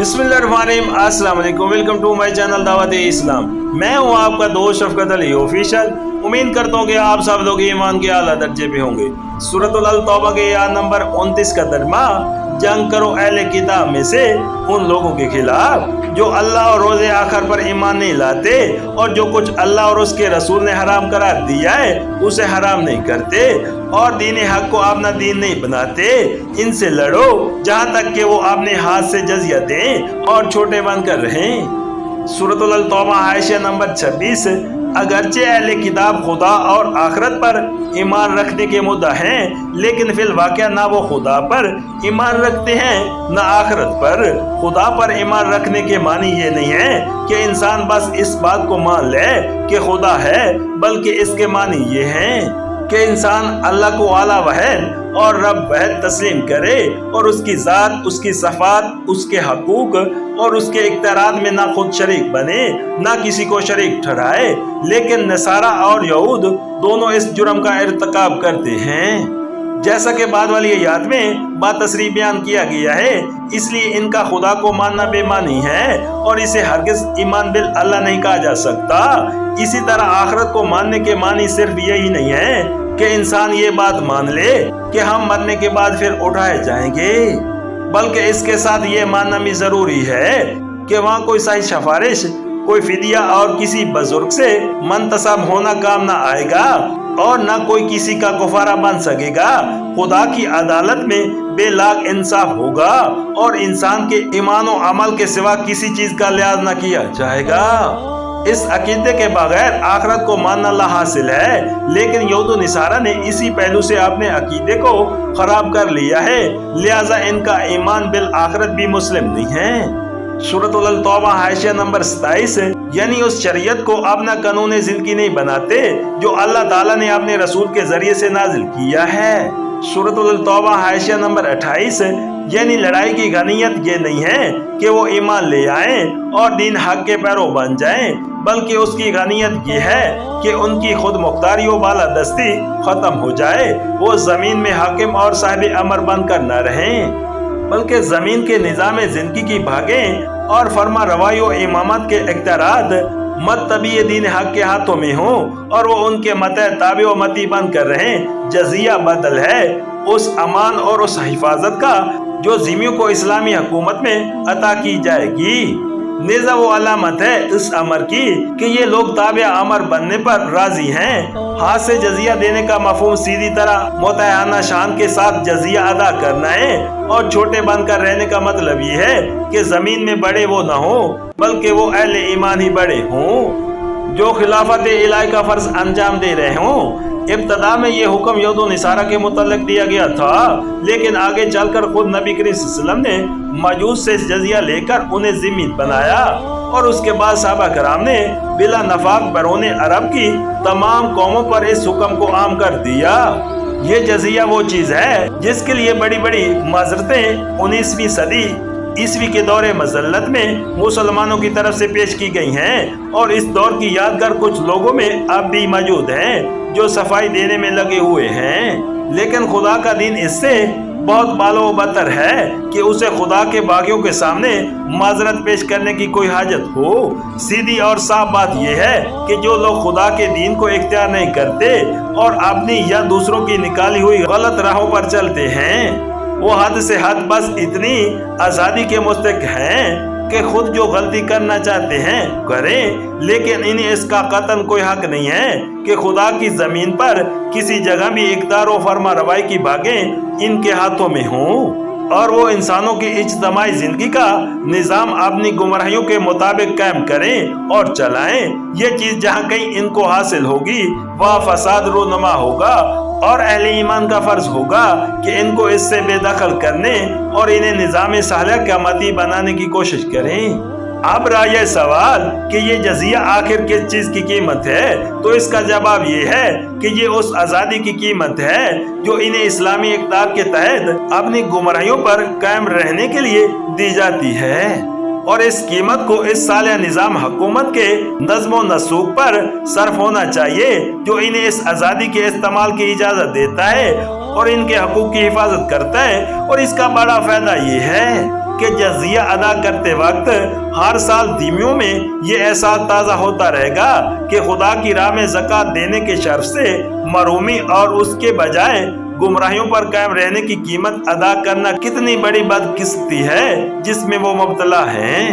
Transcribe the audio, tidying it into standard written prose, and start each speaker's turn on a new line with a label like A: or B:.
A: बिस्मिल्लाहिर्रहमानिर्रहीम, अस्सलाम वालेकुम, वेलकम टू माय चैनल दावत इस्लाम। मैं हूं आपका दोस्त शफकत अली ऑफिशियल। उम्मीद करता हूं कि आप सब लोग ईमान के आला दर्जे पे होंगे। सूरतुल अल तौबा के आयत नंबर 29 का तर्जुमा, जंग करो अहले किताब में से उन लोगों के खिलाफ जो अल्लाह और रोज़े आखिर पर ईमान नहीं लाते और जो कुछ अल्लाह और उसके रसूल ने हराम करार दिया है उसे हराम नहीं करते और दीन हक को अपना दीन नहीं बनाते। इनसे लड़ो जहाँ तक कि वो अपने हाथ से जजिया दें और छोटे बनकर रहें। सूरतुल अल तौबा आयशा नंबर 26। अगरचे अहले किताब खुदा और आखिरत पर ईमान रखने के मुद्दा हैं, लेकिन फिल वाक़या ना वो खुदा पर ईमान रखते हैं ना आखिरत पर। खुदा पर ईमान रखने के मानी ये नहीं है कि इंसान बस इस बात को मान ले कि खुदा है, बल्कि इसके मानी ये हैं कि इंसान अल्लाह को आला वहद और रब वहद तस्लीम करे और उसकी ज़ात, उसकी सफ़ात, उसके हकूक और उसके इख्तियारात में ना खुद शरीक बने ना किसी को शरीक ठहराए। लेकिन नसारा और यहूद दोनों इस जुर्म का इर्तिकाब करते हैं। जैसा कि बाद वाली आयत में बातसरीह बयान किया गया है, इसलिए इनका खुदा को मानना बेमानी है और इसे हरगिज ईमान बिल अल्लाह नहीं कहा जा सकता। इसी तरह आखिरत को मानने के मानी सिर्फ यही नहीं है कि इंसान ये बात मान ले कि हम मरने के बाद फिर उठाए जाएंगे, बल्कि इसके साथ ये मानना भी जरूरी है कि वहाँ कोई सही सिफारिश, कोई फिदिया और किसी बुजुर्ग से मंतसब होना काम ना आएगा और न कोई किसी का गुफारा बन सकेगा। खुदा की अदालत में बेलाग इंसाफ होगा और इंसान के ईमान और अमल के सिवा किसी चीज का लिहाज न किया जाएगा। इस अकीदे के बगैर आखिरत को मानना लाहासिल है, लेकिन यहूद निसारा ने इसी पहलू से अपने अकीदे को खराब कर लिया है, लिहाजा इनका ईमान बिल आखिरत भी मुस्लिम नहीं है। सूरतुल अल तौबा आयशा नंबर 27। यानी उस शरीयत को अपना कानून जिंदगी नहीं बनाते जो अल्लाह ताला ने अपने रसूल के जरिए से नाजिल किया है। सूरतुल अल तौबा आयशा नंबर 28। यानी लड़ाई की गनीयत ये नहीं है कि वो ईमान ले आएं और दीन हक के पैरों बन जाएं, बल्कि उसकी गनीयत ये है कि उनकी खुद मुख्तारी और बालादस्ती खत्म हो जाए। वो जमीन में हाकिम और साहिब अमर बनकर न रहें, बल्कि जमीन के निजाम जिंदगी की भागें और फरमा रवाई और इमामत के इख्तियारात मतबी दीन हक के हाथों में हो और वो उनके मत ताबे और मती बन कर रहें। जजिया बदल है उस अमान और उस हिफाजत का जो जिम्मियों को इस्लामी हुकूमत में अता की जाएगी। नेज़ा वो अलामत है इस अमर की कि ये लोग ताबे अमर बनने पर राजी हैं। हाथ से जजिया देने का मफहूम सीधी तरह मोतायाना शान के साथ जजिया अदा करना है और छोटे बनकर रहने का मतलब ये है कि जमीन में बड़े वो न हो, बल्कि वो अहले ईमान ही बड़े हों जो खिलाफत इलाही का फर्ज अंजाम दे रहे हों। इब्तदा में ये हुक्म यहूद निसारा के मुतल्लिक दिया गया था, लेकिन आगे चलकर खुद नबी करीम सल्लल्लाहु अलैहि वसल्लम ने मजूस से जजिया लेकर उन्हें जिम्मी बनाया और उसके बाद सहाबा कराम ने बिला नफाक बरोने अरब की तमाम कौमों पर इस हुक्म को आम कर दिया। ये जजिया वो चीज है जिसके लिए बड़ी बड़ी माजरतें 19वीं सदी ईस्वी के दौरे मजल्लत में मुसलमानों की तरफ से पेश की गई हैं और इस दौर की यादगार कुछ लोगों में अब भी मौजूद हैं जो सफाई देने में लगे हुए हैं। लेकिन खुदा का दीन इससे बहुत बालो बतर है कि उसे खुदा के बागियों के सामने माजरत पेश करने की कोई हाजत हो। सीधी और साफ बात यह है कि जो लोग खुदा के दीन को इख्तियार नहीं करते और अपनी या दूसरों की निकाली हुई गलत राहों पर चलते हैं, वो हद से हद बस इतनी आज़ादी के मुस्तहिक हैं कि खुद जो गलती करना चाहते हैं करें, लेकिन इन्हें इसका कतन कोई हक नहीं है कि खुदा की जमीन पर किसी जगह भी इख्तियार और फरमा रवाई की भागें इनके हाथों में हों और वो इंसानों की इज्तिमाई जिंदगी का निज़ाम अपनी गुमराहियों के मुताबिक कायम करें और चलाएं। ये चीज जहाँ कहीं इनको हासिल होगी वह फसाद रोनमा होगा और अहले ईमान का फर्ज होगा कि इनको इससे बेदखल करने और इन्हें निज़ाम सालिह का मती बनाने की कोशिश करें। अब रहा यह सवाल कि ये जजिया आखिर किस चीज की कीमत है, तो इसका जवाब ये है कि ये उस आज़ादी की कीमत है जो इन्हें इस्लामी इक़्तिदार के तहत अपनी गुमराहियों पर कायम रहने के लिए दी जाती है और इस कीमत को इस सालिह निज़ाम हुकूमत के नज़्म व नसूक पर सर्फ होना चाहिए जो इन्हें इस आज़ादी के इस्तेमाल की इजाज़त देता है और इनके हकूक़ की हिफाजत करता है। और इसका बड़ा फायदा ये है کہ جزیہ ادا کرتے وقت ہر سال دیمیوں میں یہ احساس تازہ ہوتا رہے گا کہ خدا کی راہ میں زکوٰۃ دینے کے شرف سے محرومی اور اس کے بجائے گمراہیوں پر قائم رہنے کی قیمت ادا کرنا کتنی بڑی بدقسمتی ہے جس میں وہ مبتلا ہیں۔